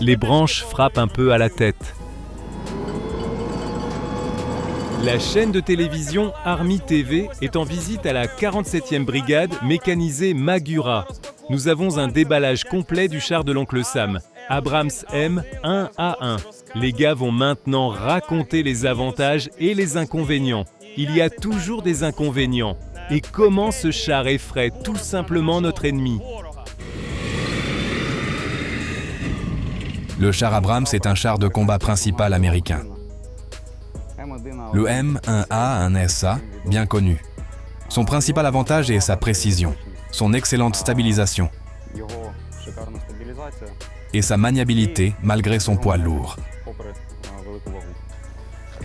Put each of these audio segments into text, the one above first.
Les branches frappent un peu à la tête. La chaîne de télévision Army TV est en visite à la 47e brigade mécanisée Magura. Nous avons un déballage complet du char de l'oncle Sam, Abrams M 1A1. Les gars vont maintenant raconter les avantages et les inconvénients. Il y a toujours des inconvénients. Et comment ce char effraie tout simplement notre ennemi. Le char Abrams est un char de combat principal américain. Le M1A a un SA bien connu. Son principal avantage est sa précision, son excellente stabilisation et sa maniabilité malgré son poids lourd.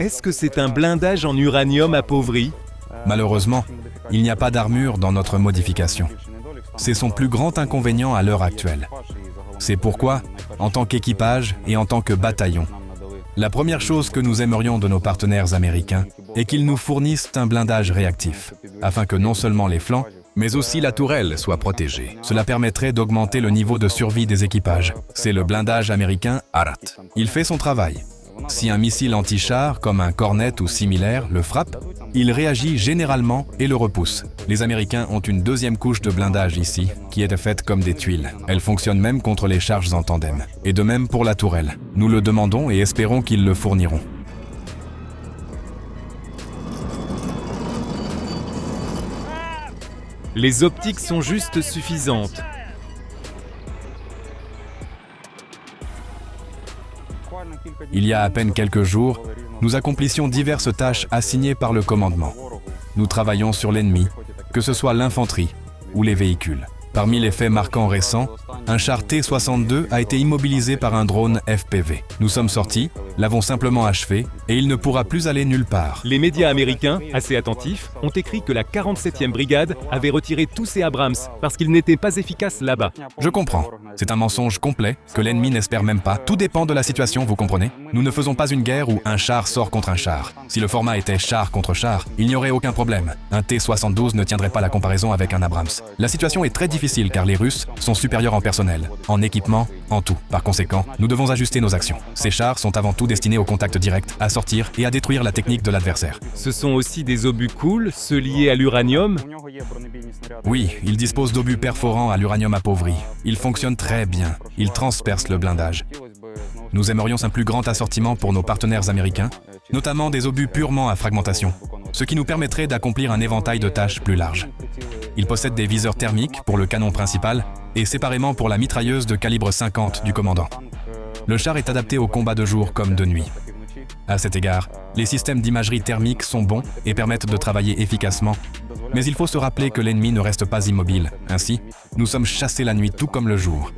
Est-ce que c'est un blindage en uranium appauvri? Malheureusement, il n'y a pas d'armure dans notre modification. C'est son plus grand inconvénient à l'heure actuelle. C'est pourquoi, en tant qu'équipage et en tant que bataillon, la première chose que nous aimerions de nos partenaires américains est qu'ils nous fournissent un blindage réactif, afin que non seulement les flancs, mais aussi la tourelle soient protégés. Cela permettrait d'augmenter le niveau de survie des équipages. C'est le blindage américain ARAT. Il fait son travail. Si un missile anti-char, comme un Cornet ou similaire, le frappe, il réagit généralement et le repousse. Les Américains ont une deuxième couche de blindage ici, qui est faite comme des tuiles. Elle fonctionne même contre les charges en tandem. Et de même pour la tourelle. Nous le demandons et espérons qu'ils le fourniront. Les optiques sont juste suffisantes. Il y a à peine quelques jours, nous accomplissions diverses tâches assignées par le commandement. Nous travaillons sur l'ennemi, que ce soit l'infanterie ou les véhicules. Parmi les faits marquants récents, un char T-62 a été immobilisé par un drone FPV. Nous sommes sortis, l'avons simplement achevé, et il ne pourra plus aller nulle part. Les médias américains, assez attentifs, ont écrit que la 47e brigade avait retiré tous ses Abrams parce qu'ils n'étaient pas efficaces là-bas. Je comprends. C'est un mensonge complet que l'ennemi n'espère même pas. Tout dépend de la situation, vous comprenez? Nous ne faisons pas une guerre où un char sort contre un char. Si le format était char contre char, il n'y aurait aucun problème. Un T-72 ne tiendrait pas la comparaison avec un Abrams. La situation est très difficile car les Russes sont supérieurs en personnel, en équipement, en tout. Par conséquent, nous devons ajuster nos actions. Ces chars sont avant tout destinés au contact direct, à sortir et à détruire la technique de l'adversaire. Ce sont aussi des obus cool, ceux liés à l'uranium. Oui, ils disposent d'obus perforants à l'uranium appauvri. Ils fonctionnent très bien. Ils transpercent le blindage. Nous aimerions un plus grand assortiment pour nos partenaires américains, notamment des obus purement à fragmentation, ce qui nous permettrait d'accomplir un éventail de tâches plus large. Ils possèdent des viseurs thermiques pour le canon principal et séparément pour la mitrailleuse de calibre 50 du commandant. Le char est adapté au combat de jour comme de nuit. À cet égard, les systèmes d'imagerie thermique sont bons et permettent de travailler efficacement, mais il faut se rappeler que l'ennemi ne reste pas immobile. Ainsi, nous sommes chassés la nuit tout comme le jour.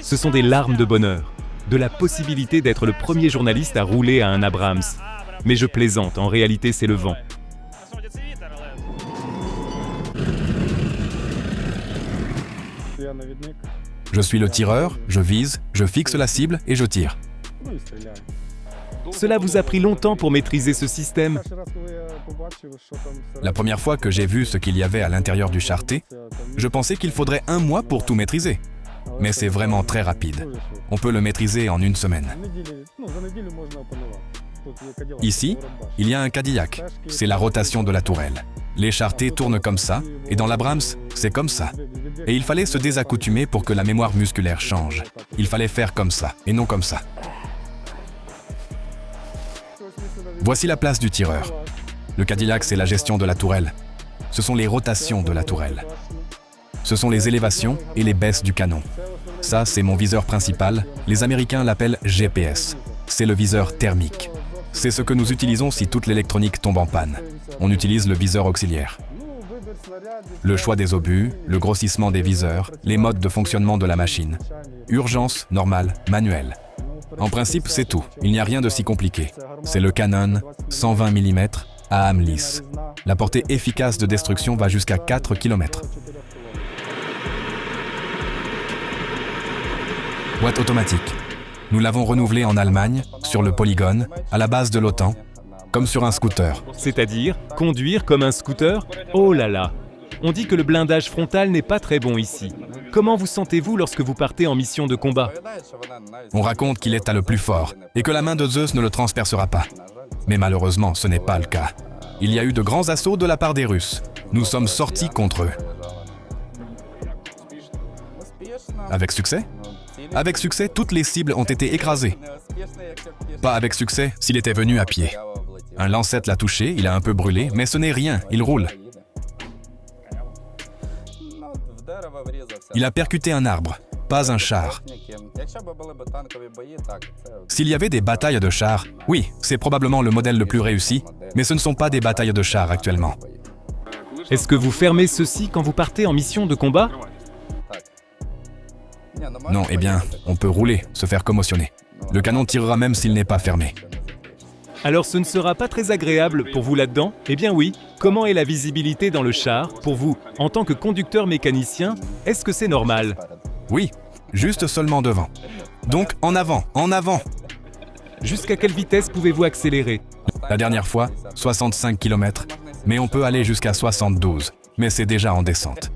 Ce sont des larmes de bonheur, de la possibilité d'être le premier journaliste à rouler à un Abrams. Mais je plaisante, en réalité c'est le vent. Je suis le tireur, je vise, je fixe la cible et je tire. Cela vous a pris longtemps pour maîtriser ce système? La première fois que j'ai vu ce qu'il y avait à l'intérieur du char T, je pensais qu'il faudrait 1 mois pour tout maîtriser. Mais c'est vraiment très rapide. On peut le maîtriser en 1 semaine. Ici, il y a un Cadillac. C'est la rotation de la tourelle. Les chars T tournent comme ça, et dans l'Abrams, c'est comme ça. Et il fallait se désaccoutumer pour que la mémoire musculaire change. Il fallait faire comme ça, et non comme ça. Voici la place du tireur. Le Cadillac, c'est la gestion de la tourelle. Ce sont les rotations de la tourelle. Ce sont les élévations et les baisses du canon. Ça, c'est mon viseur principal. Les Américains l'appellent GPS. C'est le viseur thermique. C'est ce que nous utilisons si toute l'électronique tombe en panne. On utilise le viseur auxiliaire. Le choix des obus, le grossissement des viseurs, les modes de fonctionnement de la machine. Urgence, normale, manuelle. En principe, c'est tout. Il n'y a rien de si compliqué. C'est le Canon 120 mm à âme lisse. La portée efficace de destruction va jusqu'à 4 km. Boîte automatique. Nous l'avons renouvelée en Allemagne, sur le polygone, à la base de l'OTAN, comme sur un scooter. C'est-à-dire conduire comme un scooter? Oh là là! On dit que le blindage frontal n'est pas très bon ici. Comment vous sentez-vous lorsque vous partez en mission de combat? On raconte qu'il est à le plus fort et que la main de Zeus ne le transpercera pas. Mais malheureusement, ce n'est pas le cas. Il y a eu de grands assauts de la part des Russes. Nous sommes sortis contre eux. Avec succès? Avec succès, toutes les cibles ont été écrasées. Pas avec succès s'il était venu à pied. Un lancette l'a touché, il a un peu brûlé, mais ce n'est rien, il roule. Il a percuté un arbre, pas un char. S'il y avait des batailles de chars, oui, c'est probablement le modèle le plus réussi, mais ce ne sont pas des batailles de chars actuellement. Est-ce que vous fermez ceci quand vous partez en mission de combat? Non, eh bien, on peut rouler, se faire commotionner. Le canon tirera même s'il n'est pas fermé. Alors ce ne sera pas très agréable pour vous là-dedans? Eh bien oui. Comment est la visibilité dans le char pour vous, en tant que conducteur mécanicien? Est-ce que c'est normal? Oui, juste seulement devant. Donc en avant, en avant! Jusqu'à quelle vitesse pouvez-vous accélérer? La dernière fois, 65 km, mais on peut aller jusqu'à 72, mais c'est déjà en descente.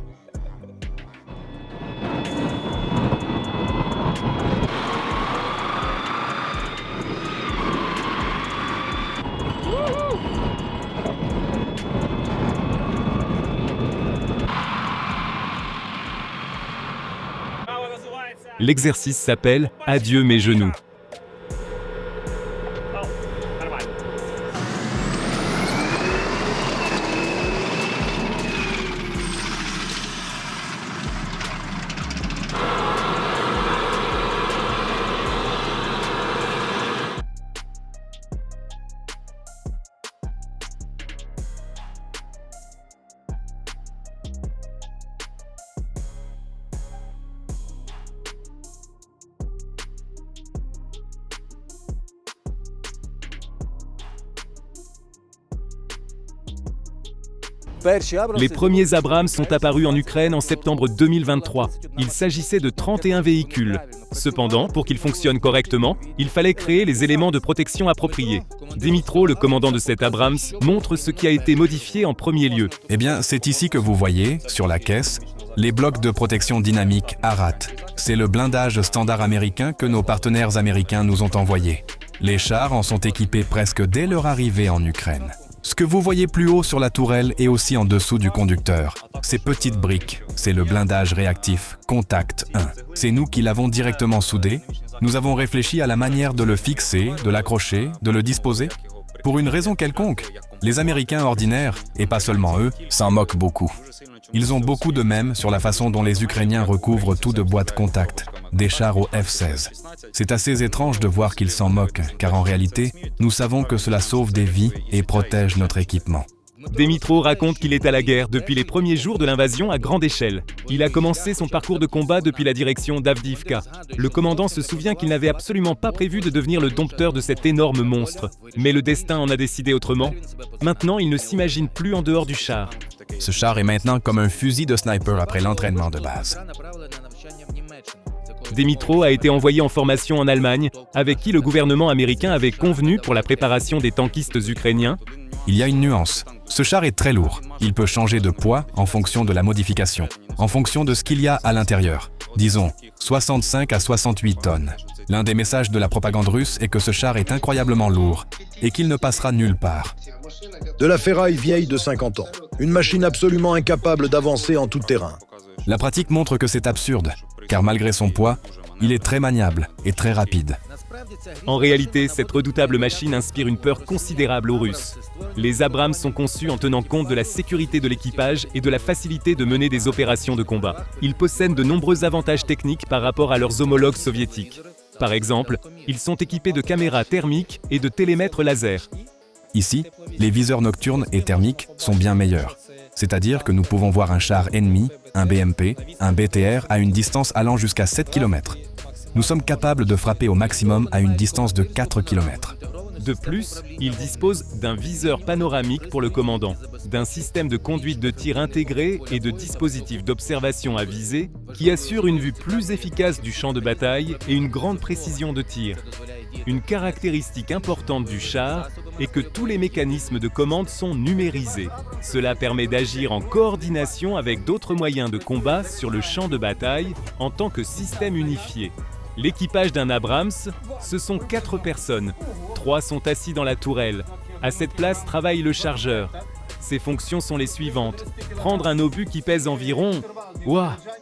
L'exercice s'appelle « Adieu mes genoux ». Les premiers Abrams sont apparus en Ukraine en septembre 2023. Il s'agissait de 31 véhicules. Cependant, pour qu'ils fonctionnent correctement, il fallait créer les éléments de protection appropriés. Dimitro, le commandant de cet Abrams, montre ce qui a été modifié en premier lieu. Eh bien, c'est ici que vous voyez, sur la caisse, les blocs de protection dynamique ARAT. C'est le blindage standard américain que nos partenaires américains nous ont envoyé. Les chars en sont équipés presque dès leur arrivée en Ukraine. Ce que vous voyez plus haut sur la tourelle et aussi en dessous du conducteur, ces petites briques, c'est le blindage réactif Contact 1. C'est nous qui l'avons directement soudé. Nous avons réfléchi à la manière de le fixer, de l'accrocher, de le disposer. Pour une raison quelconque, les Américains ordinaires, et pas seulement eux, s'en moquent beaucoup. Ils ont beaucoup de mèmes sur la façon dont les Ukrainiens recouvrent tout de boîtes contact, des chars au F-16. C'est assez étrange de voir qu'ils s'en moquent, car en réalité, nous savons que cela sauve des vies et protège notre équipement. Dimitro raconte qu'il est à la guerre depuis les premiers jours de l'invasion à grande échelle. Il a commencé son parcours de combat depuis la direction d'Avdiivka. Le commandant se souvient qu'il n'avait absolument pas prévu de devenir le dompteur de cet énorme monstre. Mais le destin en a décidé autrement. Maintenant, il ne s'imagine plus en dehors du char. Ce char est maintenant comme un fusil de sniper après l'entraînement de base. Dimitro a été envoyé en formation en Allemagne, avec qui le gouvernement américain avait convenu pour la préparation des tankistes ukrainiens. Il y a une nuance. Ce char est très lourd. Il peut changer de poids en fonction de la modification, en fonction de ce qu'il y a à l'intérieur. Disons, 65 à 68 tonnes. L'un des messages de la propagande russe est que ce char est incroyablement lourd et qu'il ne passera nulle part. De la ferraille vieille de 50 ans. Une machine absolument incapable d'avancer en tout terrain. La pratique montre que c'est absurde, car malgré son poids, il est très maniable et très rapide. En réalité, cette redoutable machine inspire une peur considérable aux Russes. Les Abrams sont conçus en tenant compte de la sécurité de l'équipage et de la facilité de mener des opérations de combat. Ils possèdent de nombreux avantages techniques par rapport à leurs homologues soviétiques. Par exemple, ils sont équipés de caméras thermiques et de télémètres laser. Ici, les viseurs nocturnes et thermiques sont bien meilleurs. C'est-à-dire que nous pouvons voir un char ennemi, un BMP, un BTR à une distance allant jusqu'à 7 km. Nous sommes capables de frapper au maximum à une distance de 4 km. De plus, il dispose d'un viseur panoramique pour le commandant, d'un système de conduite de tir intégré et de dispositifs d'observation à visée qui assurent une vue plus efficace du champ de bataille et une grande précision de tir. Une caractéristique importante du char est que tous les mécanismes de commande sont numérisés. Cela permet d'agir en coordination avec d'autres moyens de combat sur le champ de bataille en tant que système unifié. L'équipage d'un Abrams, ce sont 4 personnes. 3 sont assis dans la tourelle. À cette place travaille le chargeur. Ses fonctions sont les suivantes. Prendre un obus qui pèse environ,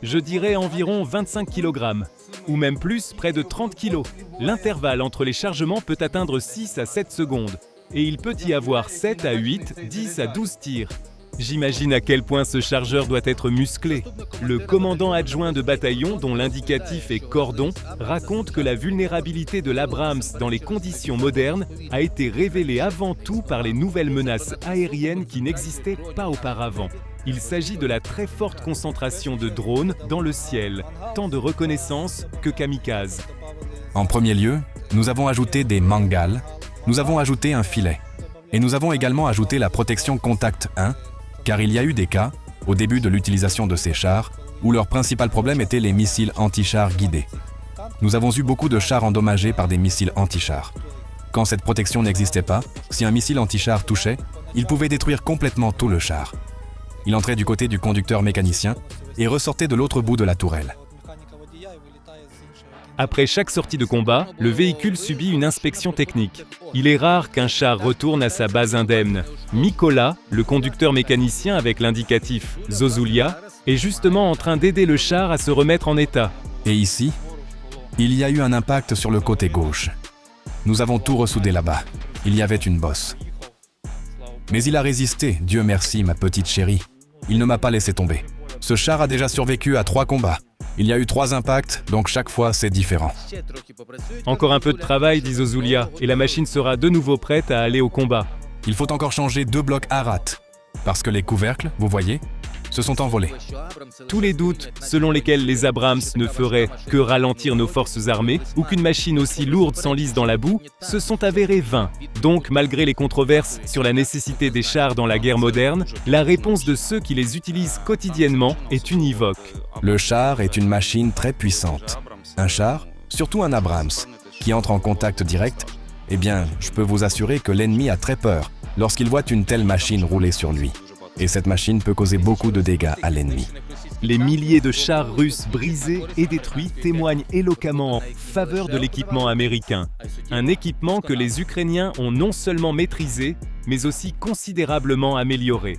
je dirais environ 25 kg, ou même plus, près de 30 kg. L'intervalle entre les chargements peut atteindre 6 à 7 secondes, et il peut y avoir 7 à 8, 10 à 12 tirs. J'imagine à quel point ce chargeur doit être musclé. Le commandant adjoint de bataillon, dont l'indicatif est cordon, raconte que la vulnérabilité de l'Abrams dans les conditions modernes a été révélée avant tout par les nouvelles menaces aériennes qui n'existaient pas auparavant. Il s'agit de la très forte concentration de drones dans le ciel, tant de reconnaissance que kamikazes. En premier lieu, nous avons ajouté des mangals, nous avons ajouté un filet. Et nous avons également ajouté la protection Contact 1, car il y a eu des cas, au début de l'utilisation de ces chars, où leur principal problème était les missiles anti-chars guidés. Nous avons eu beaucoup de chars endommagés par des missiles anti-chars. Quand cette protection n'existait pas, si un missile anti-char touchait, il pouvait détruire complètement tout le char. Il entrait du côté du conducteur mécanicien et ressortait de l'autre bout de la tourelle. Après chaque sortie de combat, le véhicule subit une inspection technique. Il est rare qu'un char retourne à sa base indemne. Mikola, le conducteur mécanicien avec l'indicatif Zozulia, est justement en train d'aider le char à se remettre en état. Et ici, il y a eu un impact sur le côté gauche. Nous avons tout ressoudé là-bas. Il y avait une bosse. Mais il a résisté, Dieu merci, ma petite chérie. Il ne m'a pas laissé tomber. Ce char a déjà survécu à 3 combats. Il y a eu 3 impacts, donc chaque fois c'est différent. Encore un peu de travail, dit Zozulia, et la machine sera de nouveau prête à aller au combat. Il faut encore changer 2 blocs Arat, parce que les couvercles, vous voyez, se sont envolés. Tous les doutes selon lesquels les Abrams ne feraient que ralentir nos forces armées ou qu'une machine aussi lourde s'enlise dans la boue se sont avérés vains. Donc, malgré les controverses sur la nécessité des chars dans la guerre moderne, la réponse de ceux qui les utilisent quotidiennement est univoque. Le char est une machine très puissante. Un char, surtout un Abrams, qui entre en contact direct, eh bien, je peux vous assurer que l'ennemi a très peur lorsqu'il voit une telle machine rouler sur lui. Et cette machine peut causer beaucoup de dégâts à l'ennemi. Les milliers de chars russes brisés et détruits témoignent éloquemment en faveur de l'équipement américain. Un équipement que les Ukrainiens ont non seulement maîtrisé, mais aussi considérablement amélioré.